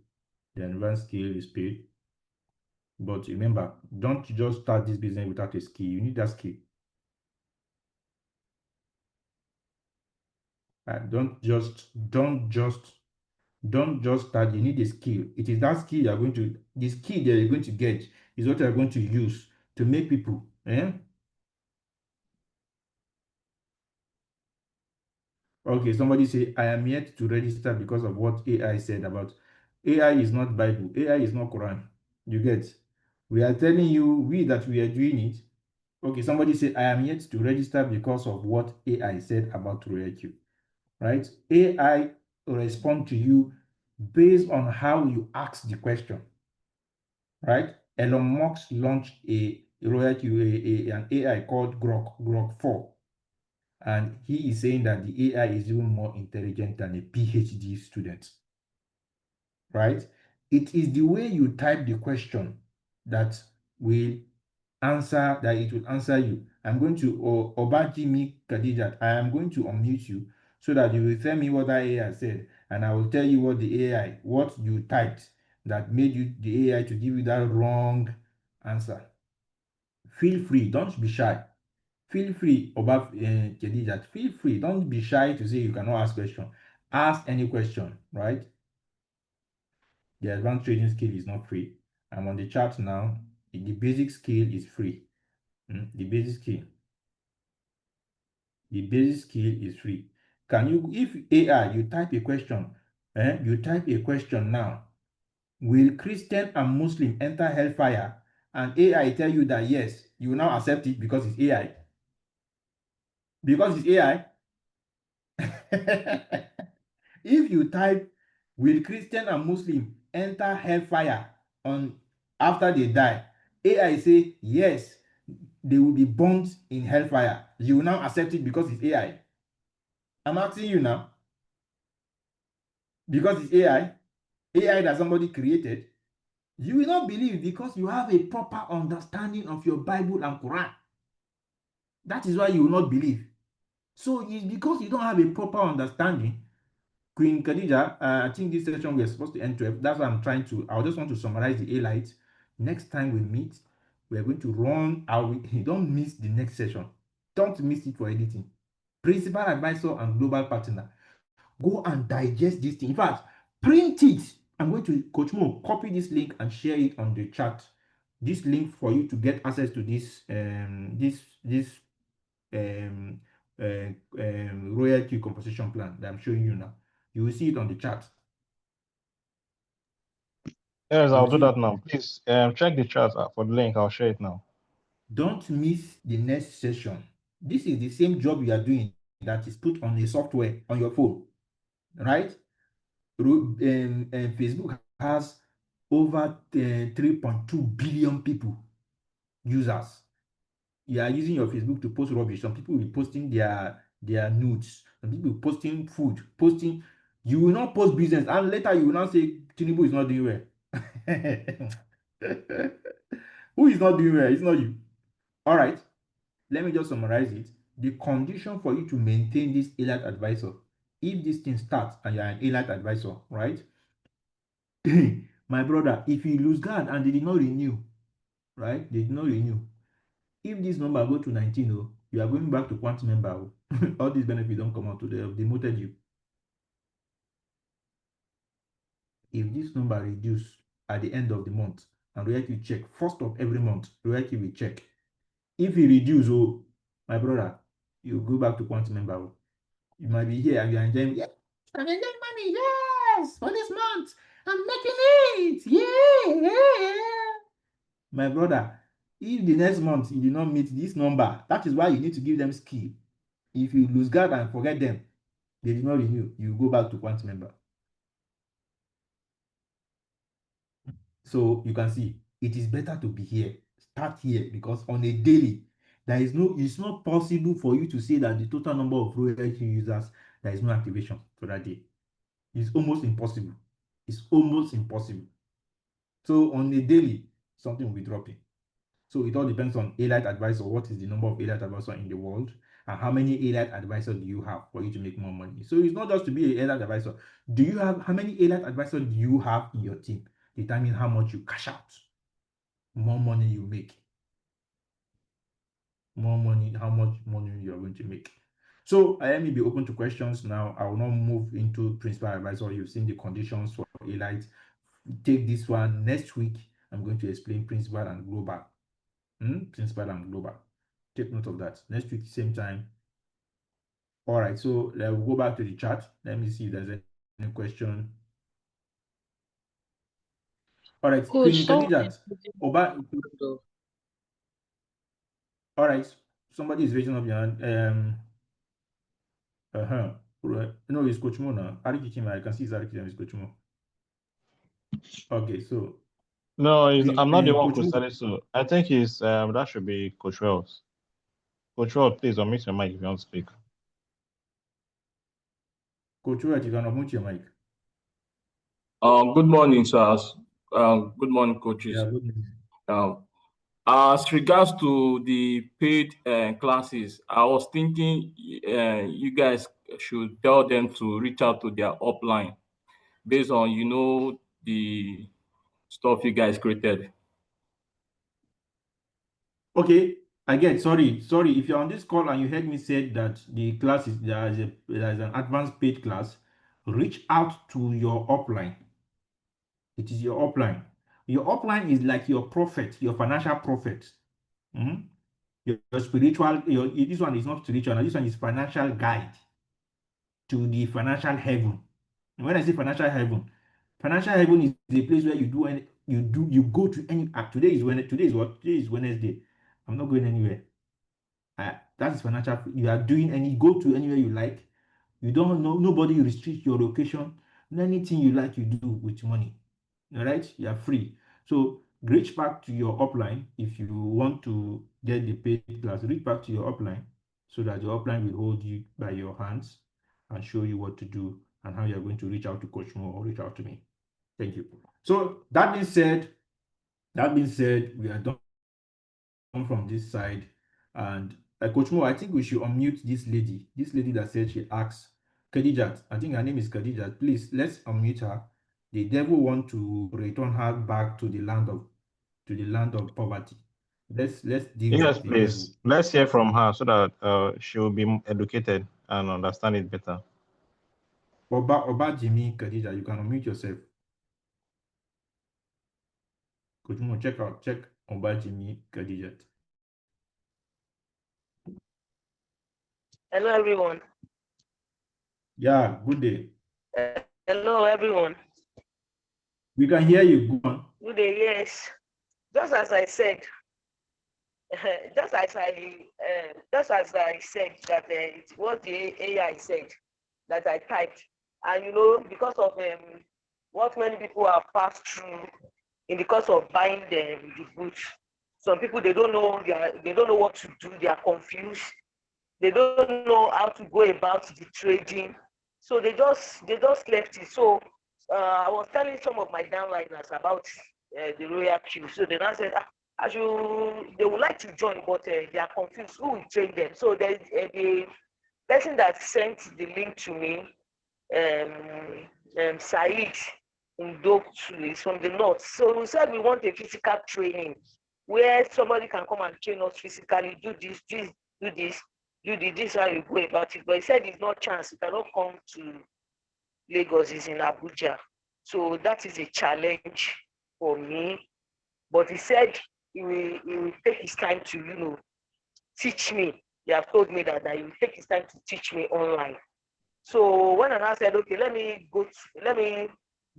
The advanced skill is paid. But remember, don't just start this business without a skill. You need that skill. Don't just start. You need a skill. It is that skill you're going to, the skill that you're going to get is what you're going to use to make people. Okay, somebody say, I am yet to register because of what AI said about AI is not Bible. AI is not Quran. You get? We are telling you, that we are doing it. Okay, somebody say, I am yet to register because of what AI said about RoyalQ. Right? AI will respond to you based on how you ask the question. Right? Elon Musk launched a RoyalQ, an AI called Grok 4. And he is saying that the AI is even more intelligent than a PhD student. Right? It is the way you type the question that will it will answer you. I'm going to Obajimi Khadijat, I am going to unmute you so that you will tell me what that AI said, and I will tell you what you typed that made the AI to give you that wrong answer. Feel free, don't be shy. Feel free, Khadijat, feel free. Don't be shy to say you cannot ask question. Ask any question, right? The advanced trading skill is not free. I'm on the chat now. The basic skill is free. The basic skill. The basic skill is free. Can you, if AI, you type a question, you type a question now, will Christian and Muslim enter hellfire? And AI tell you that yes, you will now accept it because it's AI. Because it's AI. If you type, will Christian and Muslim enter hellfire on after they die? AI say yes, they will be burnt in hellfire. You will now accept it because it's AI. I'm asking you now, because it's AI that somebody created, you will not believe because you have a proper understanding of your Bible and Quran. That is why you will not believe. So it's because you don't have a proper understanding. Queen Khadija, I think this session we are supposed to end 12. That's why I'm trying to, I just want to summarize the A-light. Next time we meet, we are going to run our, don't miss the next session. Don't miss it for anything. Principal advisor and global partner. Go and digest this thing. In fact, print it. I'm going to, Coach Mo, copy this link and share it on the chat. This link for you to get access to this um, RoyalQ composition plan that I'm showing you now. You will see it on the chat. Yes, You I'll will do see it. that now. Please check the chat for the link. I'll share it now. Don't miss the next session. This is the same job you are doing that is put on a software on your phone, right? Facebook has over 3.2 billion people, users. You are using your Facebook to post rubbish. Some people will be posting their nudes. Some people posting food, posting. You will not post business, and later you will not say Tinubu is not doing well. Who is not doing well? It's not you. All right. Let me just summarize it. The condition for you to maintain this elite advisor, if this thing starts and you're an elite advisor, right? My brother, if you lose guard and they did not renew, right? They did not renew. If this number go to 19, oh, you are going back to quantum member. Oh. All these benefits don't come out to them. They demoted you. If this number reduce at the end of the month, and RoyalQ check, first of every month, RoyalQ will check. If it reduce, oh, my brother, you go back to quantum member. Oh. You might be here and you're enjoying, yeah, I'm enjoying money, yes, for this month. I'm making it, yeah. My brother, if the next month you did not meet this number, that is why you need to give them skill. If you lose guard and forget them, they did not renew, you go back to quantum member. So you can see it is better to be here, start here, because on a daily, it's not possible for you to say that the total number of RoyalQ users, there is no activation for that day. It's almost impossible. It's almost impossible. So on a daily, something will be dropping. So it all depends on elite advisor. What is the number of elite advisors in the world, and how many elite advisors do you have for you to make more money? So it's not just to be an elite advisor. Do you have, how many elite advisors do you have in your team? Determine how much you cash out. More money you make. More money, how much money you are going to make. So I may be open to questions now. I will not move into principal advisor. You've seen the conditions for elite. Take this one next week. I'm going to explain principal and global. Principal and global. Take note of that. Next week, same time. All right, so we'll go back to the chat. Let me see if there's any question. All right, Coach, Queen someone Khadijat. Oba, though. all right, somebody is raising up your hand. No, it's Coach Mo now. Ariki Kima, I can see it's Ariki Kima, it's Coach Mo. Okay, so No, I'm not the one, Coach Coach Mo. Salisu. I think it's that should be Coach Wells. Coach Wells, please unmute your mic if you want to speak. Coach Mo, you can unmute your mic. Good morning, sirs. Good morning, coaches. Yeah, good morning. As regards to the paid classes, I was thinking you guys should tell them to reach out to their upline based on, the stuff you guys created. Okay, again, sorry. If you're on this call and you heard me say that the class is there's an advanced paid class, reach out to your upline. It is your upline. Your upline is like your prophet, your financial prophet. Mhm. Your spiritual, this one is not spiritual, this one is financial guide to the financial heaven. And when I say financial heaven is the place where you go to any. Today is when today is what? Today is Wednesday. I'm not going anywhere. That is financial. You are doing any go to anywhere you like. You don't know, nobody restrict your location. Anything you like, you do with money. All right, you are free. So reach back to your upline if you want to get the paid class. Reach back to your upline so that your upline will hold you by your hands and show you what to do and how you're going to reach out to Coach Mo or reach out to me. Thank you. So that being said, we are done from this side. And Coach Mo, I think we should unmute this lady that said she asked Khadijat. I think her name is Khadijat. Please, let's unmute her. The devil want to return her back to the land of poverty. Let's deal Yes, with the devil. please. Let's hear from her so that she will be educated and understand it better. Oba Jimmy Khadija, you can unmute yourself. Coach Mo, check Oba Jimmy Khadijat. Hello, everyone. Yeah, good day. Hello, everyone. We can hear you. Go on. Good day. Yes, just as I said, just as I said that it was the AI said that I typed, and because of what many people have passed through in the course of buying the goods, some people they don't know what to do. They are confused. They don't know how to go about the trading, so they just left it. So I was telling some of my downliners about the RoyalQ. So they now said, they would like to join, but they are confused. Who will train them? So the person that sent the link to me, Said Ndoktu, is from the north. So we said we want a physical training where somebody can come and train us physically, do this, do this, this how you go about it. But he said it's not chance. You cannot come to Lagos, is in Abuja. So that is a challenge for me. But he said he will take his time to, teach me. He have told me that he will take his time to teach me online. So when I said, okay, let me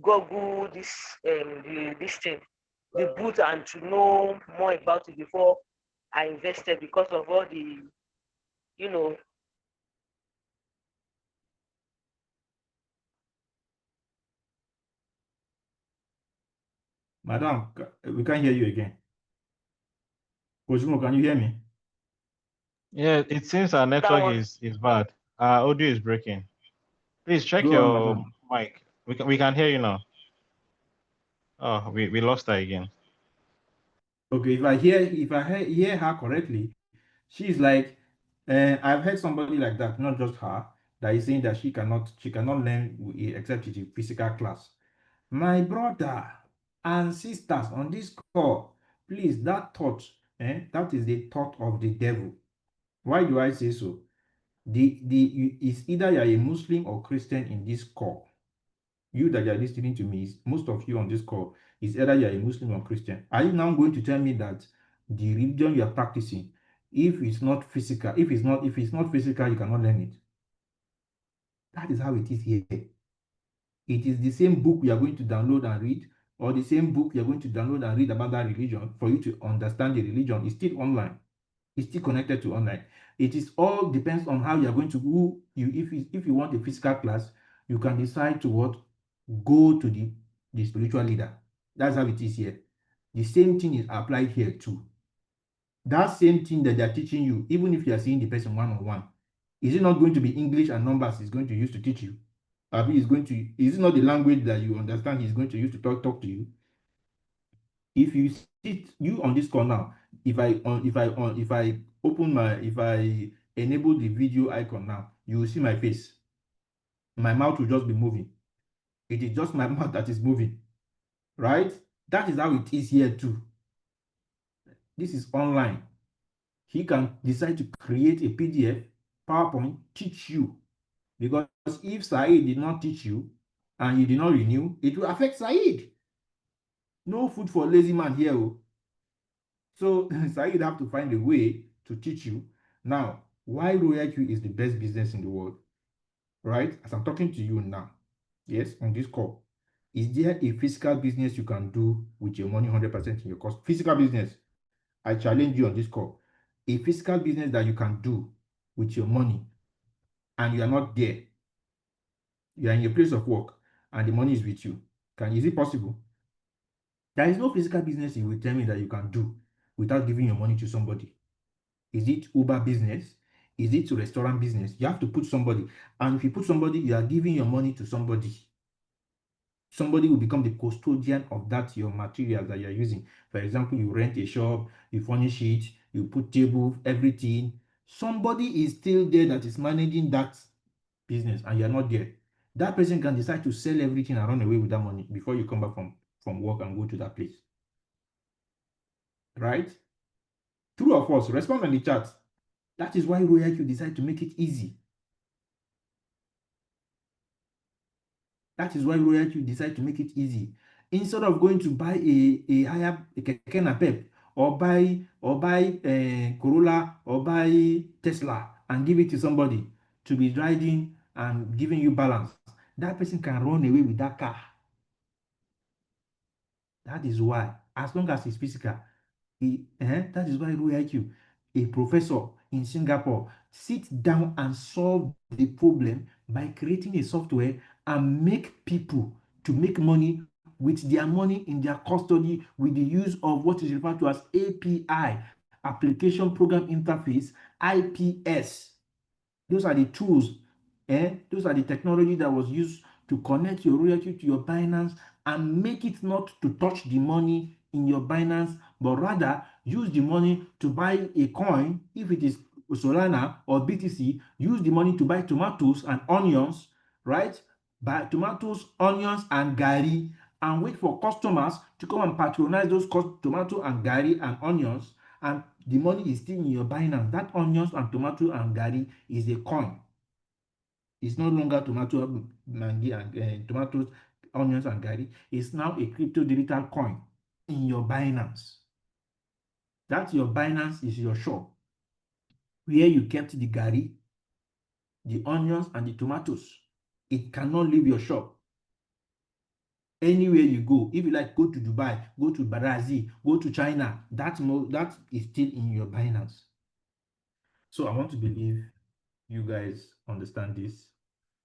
Google this this thing, the booth, and to know more about it before I invested, because of all the, Madam, we can't hear you again. Coach Mo, can you hear me? Yeah, it seems our network is bad. Our audio is breaking. Please check Go on, your madam. mic. We can hear you now. Oh, we lost her again. Okay, if I hear her correctly, she's like, I've heard somebody like that, not just her, that is saying that she cannot learn except it's a physical class. My brother and sisters on this call, please, that thought, that is the thought of the devil. Why do I say so? It's either you're a Muslim or Christian in this call. You that are listening to me, most of you on this call, is either you're a Muslim or Christian. Are you now going to tell me that the religion you are practicing, if it's not physical, if it's not physical, you cannot learn it? That is how it is here. It is the same book you are going to download and read, or the same book you're going to download and read about that religion for you to understand the religion. It's still online. It's still connected to online. It is all depends on how you're going to if you want a physical class, you can decide to go to the spiritual leader. That's how it is here. The same thing is applied here too. That same thing that they're teaching you, even if you are seeing the person one-on-one, is it not going to be English and numbers is going to use to teach you? Is it not the language that you understand he's going to use to talk to you? If you sit you on this call now, if I enable the video icon now, you will see my face. My mouth will just be moving. It is just my mouth that is moving, right? That is how it is here too. This is online. He can decide to create a PDF, PowerPoint, teach you. Because if Said did not teach you and you did not renew, it will affect Said. No food for lazy man here. Oh. So Saeed have to find a way to teach you. Now, why RoyalQ is the best business in the world, right? As I'm talking to you now, yes, on this call, is there a physical business you can do with your money 100% in your cost? Physical business. I challenge you on this call. A physical business that you can do with your money and you are not there. You are in your place of work and the money is with you. Is it possible? There is no physical business you will tell me that you can do without giving your money to somebody. Is it Uber business? Is it restaurant business? You have to put somebody. And if you put somebody, you are giving your money to somebody. Somebody will become the custodian of that your material that you're using. For example, you rent a shop, you furnish it, you put table, everything. Somebody is still there that is managing that business and you're not there. That person can decide to sell everything and run away with that money before you come back from work and go to that place. Right? True or false? Respond on the chat. That is why RoyalQ decided to make it easy. That is why RoyalQ decided to make it easy. Instead of going to buy a higher keke napep or buy Corolla or buy Tesla and give it to somebody to be driving and giving you balance, that person can run away with that car. That is why, as long as it's physical, that is why RoyalQ, a professor in Singapore, sits down and solve the problem by creating a software and make people to make money with their money in their custody with the use of what is referred to as API, Application Program Interface, IPS. Those are the tools, those are the technology that was used to connect your RoyalQ to your Binance and make it not to touch the money in your Binance, but rather use the money to buy a coin. If it is Solana or BTC, use the money to buy tomatoes and onions, right? Buy tomatoes, onions, and gari, and wait for customers to come and patronize those tomato and gari and onions, and the money is still in your Binance. That onions and tomato and gari is a coin. It's no longer tomato, mangi, and tomatoes, onions, and gari. It's now a crypto digital coin in your Binance. That your Binance is your shop where you kept the gari, the onions, and the tomatoes. It cannot leave your shop. Anywhere you go, if you like, go to Dubai, go to Brazil, go to China, that is still in your Binance. So I want to believe you guys understand this.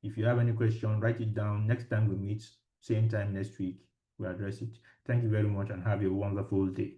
If you have any question, write it down. Next time we meet, same time next week, we address it. Thank you very much and have a wonderful day.